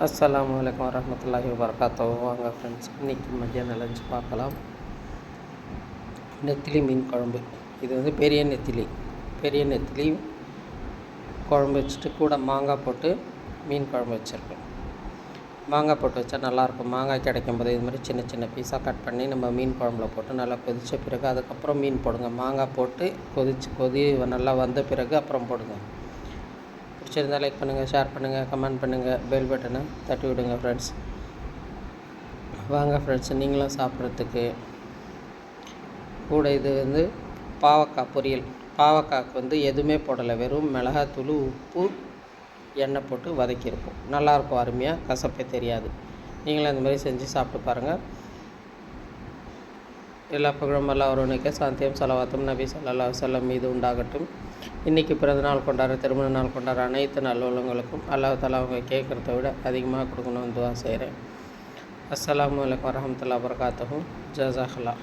அஸ்ஸலாமு அலைக்கும் வரஹ்மத்துல்லாஹி வபரகாத்துஹு. வாங்க ஃப்ரெண்ட்ஸ், இன்றைக்கி மத்தியானம் லஞ்ச் பார்க்கலாம். நெத்திலி மீன் குழம்பு. இது வந்து பெரிய நெத்திலி குழம்பு வச்சுட்டு கூட மாங்காய் போட்டு மீன் குழம்பு வச்சுருக்கேன். மாங்காய் போட்டு வச்சா நல்லாயிருக்கும். மாங்காய் கிடைக்கும் போது இது மாதிரி சின்ன சின்ன பீஸாக கட் பண்ணி நம்ம மீன் குழம்புல போட்டு நல்லா கொதித்த பிறகு அதுக்கப்புறம் மீன் போடுங்க. மாங்காய் போட்டு கொதி நல்லா வந்த பிறகு அப்புறம் போடுங்க. பிடிச்சிருந்தால் லைக் பண்ணுங்கள், ஷேர் பண்ணுங்கள், கமெண்ட் பண்ணுங்கள், பெல் பட்டனை தட்டி விடுங்க ஃப்ரெண்ட்ஸ். வாங்க ஃப்ரெண்ட்ஸ், நீங்களும் சாப்பிட்றதுக்கு கூட இது வந்து பாவக்காய் பொரியல். பாவக்காய்க்கு வந்து எதுவுமே போடலை, வெறும் மிளகாத்தூள், உப்பு, எண்ணெய் போட்டு வதக்கியிருப்போம். நல்லாயிருக்கும், அருமையாக, கசப்பே தெரியாது. நீங்களும் அந்த மாதிரி செஞ்சு சாப்பிட்டு பாருங்கள். எல்லா புகழும் அல்லாஹ் ஒருவனுக்கே, சாந்தியும் ஸலவாத்தும் நபி ஸல்லல்லாஹு அலைஹி வஸல்லம் மீது உண்டாகட்டும். இன்றைக்கி பிறந்தநாள் கொண்டாடுற, திருமண நாள் கொண்டாடுற அனைத்து நல்லுள்ளவங்களுக்கும் அல்லாஹ் தஆலா அவங்க கேட்குறத விட அதிகமாக கொடுக்கணும்னு துவா செய்கிறேன். அஸ்ஸலாமு அலைக்கும் வரஹ்மத்துல்லாஹி வபரகாத்துஹு. ஜஸாக்கல்லாஹ்.